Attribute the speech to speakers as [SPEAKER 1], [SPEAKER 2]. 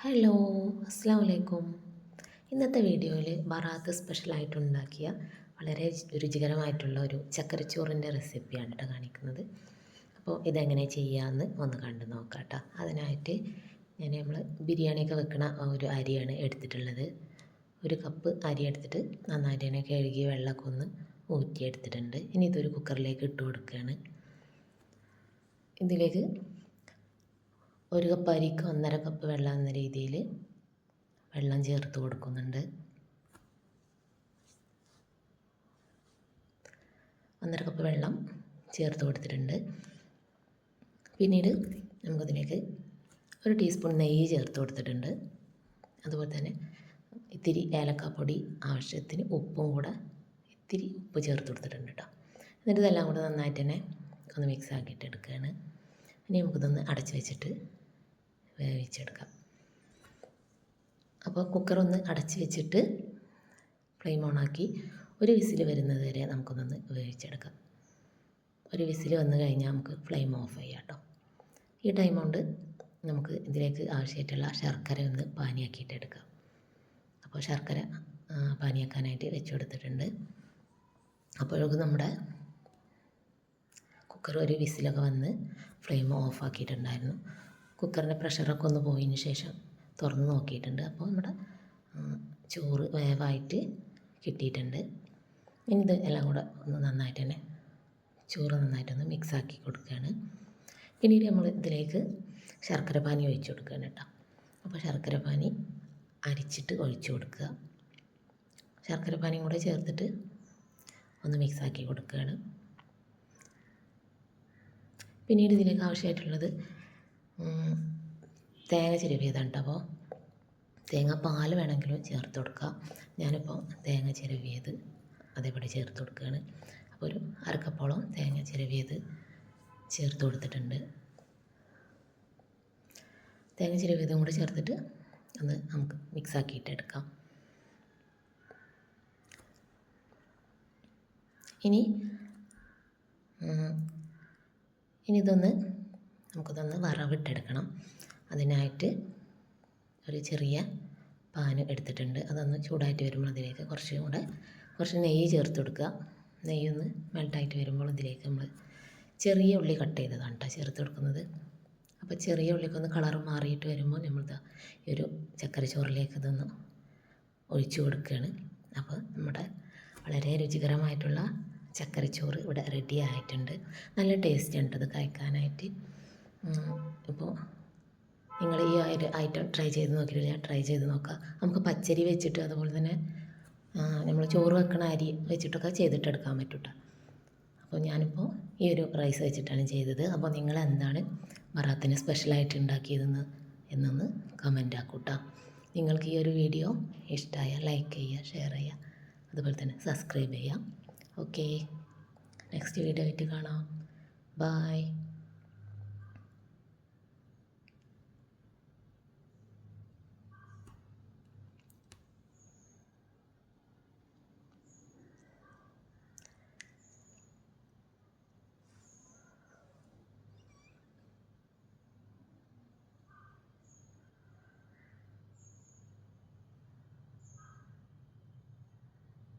[SPEAKER 1] Hello, അസ്സാം വലൈക്കും. ഇന്നത്തെ വീഡിയോയിൽ ബറാത്ത് സ്പെഷ്യലായിട്ട് ഉണ്ടാക്കിയ വളരെ രുചികരമായിട്ടുള്ള ഒരു ചക്കരച്ചോറിൻ്റെ റെസിപ്പിയാണ് കേട്ടോ കാണിക്കുന്നത്. അപ്പോൾ ഇതെങ്ങനെ ചെയ്യാമെന്ന് ഒന്ന് കണ്ടു നോക്കാം കേട്ടോ. അതിനായിട്ട് നമ്മൾ ബിരിയാണിയൊക്കെ വെക്കണ ഒരു അരിയാണ് എടുത്തിട്ടുള്ളത്. ഒരു കപ്പ് അരി എടുത്തിട്ട് നന്നായിട്ട് തന്നെ കഴുകി വെള്ളമൊക്കെ ഒന്ന് ഊറ്റിയെടുത്തിട്ടുണ്ട്. ഇനി ഇതൊരു കുക്കറിലേക്ക് ഇട്ട് കൊടുക്കുകയാണ്. ഇതിലേക്ക് ഒരു കപ്പ് അരിക്ക് 1.5 കപ്പ് വെള്ളം എന്ന രീതിയിൽ വെള്ളം ചേർത്ത് കൊടുക്കുന്നുണ്ട്. 1.5 കപ്പ് വെള്ളം ചേർത്ത് കൊടുത്തിട്ടുണ്ട്. പിന്നീട് നമുക്കതിലേക്ക് 1 ടീസ്പൂൺ നെയ്യ് ചേർത്ത് കൊടുത്തിട്ടുണ്ട്. അതുപോലെ തന്നെ ഇത്തിരി ഏലക്കാപ്പൊടി, ആവശ്യത്തിന് ഉപ്പും കൂടെ ഇത്തിരി ഉപ്പ് ചേർത്ത് കൊടുത്തിട്ടുണ്ട് കേട്ടോ. എന്നിട്ട് ഇതെല്ലാം കൂടെ നന്നായിട്ട് തന്നെ ഒന്ന് മിക്സ് ആക്കിയിട്ട് എടുക്കുകയാണ്. ഇനി നമുക്കിതൊന്ന് അടച്ച് വെച്ചിട്ട് വേവിച്ചെടുക്കാം. അപ്പോൾ കുക്കറൊന്ന് അടച്ച് വെച്ചിട്ട് ഫ്ലെയിം ഓണാക്കി ഒരു വിസിൽ വരുന്നത് വരെ നമുക്കൊന്ന് വേവിച്ചെടുക്കാം. ഒരു വിസിൽ വന്നു കഴിഞ്ഞാൽ നമുക്ക് ഫ്ലെയിം ഓഫ് ചെയ്യാം കേട്ടോ. ഈ ടൈം കൊണ്ട് നമുക്ക് ഇതിലേക്ക് ആവശ്യമായിട്ടുള്ള ശർക്കര ഒന്ന് പാനിയാക്കിയിട്ട് എടുക്കാം. അപ്പോൾ ശർക്കര പാനിയാക്കാനായിട്ട് വെച്ച് കൊടുത്തിട്ടുണ്ട്. അപ്പോഴേക്കും നമ്മുടെ കുക്കർ ഒരു വിസിലൊക്കെ വന്ന് ഫ്ലെയിം ഓഫ് ആക്കിയിട്ടുണ്ടായിരുന്നു. കുക്കറിൻ്റെ പ്രഷറൊക്കെ ഒന്ന് പോയതിന് ശേഷം തുറന്ന് നോക്കിയിട്ടുണ്ട്. അപ്പോൾ നമ്മുടെ ചോറ് വേവായിട്ട് കിട്ടിയിട്ടുണ്ട്. ഇനി ഇത് എല്ലാം കൂടെ ഒന്ന് നന്നായിട്ട് തന്നെ ചോറ് നന്നായിട്ടൊന്ന് മിക്സാക്കി കൊടുക്കുകയാണ്. പിന്നീട് നമ്മൾ ഇതിലേക്ക് ശർക്കര പാനി ഒഴിച്ച് കൊടുക്കുകയാണ് കേട്ടോ. അപ്പോൾ ശർക്കര പാനി അരിച്ചിട്ട് ഒഴിച്ച് കൊടുക്കുക. ശർക്കര പാനിയും കൂടെ ചേർത്തിട്ട് ഒന്ന് മിക്സാക്കി കൊടുക്കുകയാണ്. പിന്നീട് ഇതിലേക്ക് ആവശ്യമായിട്ടുള്ളത് തേങ്ങ ചിരവിയതാണ് കേട്ടോ. അപ്പോൾ തേങ്ങാപ്പാൽ വേണമെങ്കിലും ചേർത്ത് കൊടുക്കുക. ഞാനിപ്പോൾ തേങ്ങ ചിരവിയത് അതേപടി ചേർത്ത് കൊടുക്കുകയാണ്. അപ്പോൾ ഒരു 1/2 കപ്പോളം തേങ്ങ ചിരവിയത് ചേർത്ത് കൊടുത്തിട്ടുണ്ട്. തേങ്ങ ചിരവിയതും കൂടെ ചേർത്തിട്ട് ഒന്ന് നമുക്ക് മിക്സാക്കിയിട്ട് എടുക്കാം. ഇനി നമുക്കിതൊന്ന് വറവിട്ടെടുക്കണം. അതിനായിട്ട് ഒരു ചെറിയ പാൻ എടുത്തിട്ടുണ്ട്. അതൊന്ന് ചൂടായിട്ട് വരുമ്പോൾ അതിലേക്ക് കുറച്ച് നെയ്യ് ചേർത്ത് കൊടുക്കുക. നെയ്യൊന്ന് മെൽട്ടായിട്ട് വരുമ്പോൾ ഇതിലേക്ക് നമ്മൾ ചെറിയ ഉള്ളി കട്ട് ചെയ്തതാണ് കേട്ടോ ചേർത്ത് കൊടുക്കുന്നത്. അപ്പോൾ ചെറിയ ഉള്ളിക്കൊന്ന് കളർ മാറിയിട്ട് വരുമ്പോൾ നമ്മളിത് ഈ ഒരു ചക്കരച്ചോറിലേക്ക് ഇതൊന്ന് ഒഴിച്ചു കൊടുക്കുകയാണ്. അപ്പോൾ നമ്മുടെ വളരെ രുചികരമായിട്ടുള്ള ചക്കരച്ചോറ് ഇവിടെ റെഡി ആയിട്ടുണ്ട്. നല്ല ടേസ്റ്റ് ഉണ്ട് ഇത് കഴിക്കാനായിട്ട്. ഇപ്പോൾ നിങ്ങൾ ഈ ഒരു ഐറ്റം ട്രൈ ചെയ്ത് നോക്കിയിട്ടില്ല, ട്രൈ ചെയ്ത് നോക്കുക. നമുക്ക് പച്ചരി വെച്ചിട്ട് അതുപോലെ തന്നെ നമ്മൾ ചോറ് വെക്കണ അരി വെച്ചിട്ടൊക്കെ ചെയ്തിട്ടെടുക്കാൻ പറ്റും കേട്ടോ. അപ്പോൾ ഞാനിപ്പോൾ ഈ ഒരു റൈസ് വെച്ചിട്ടാണ് ചെയ്തത്. അപ്പോൾ നിങ്ങൾ എന്താണ് ബറാത്തിന് സ്പെഷ്യലായിട്ട് ഉണ്ടാക്കിയതെന്ന് എന്നൊന്ന് കമൻ്റ് ആക്കും കേട്ടോ. നിങ്ങൾക്ക് ഈ ഒരു വീഡിയോ ഇഷ്ടമായാൽ ലൈക്ക് ചെയ്യുക, ഷെയർ ചെയ്യുക, അതുപോലെ തന്നെ സബ്സ്ക്രൈബ് ചെയ്യുക. ഓക്കെ, നെക്സ്റ്റ് വീഡിയോ ആയിട്ട് കാണാം. ബായ്.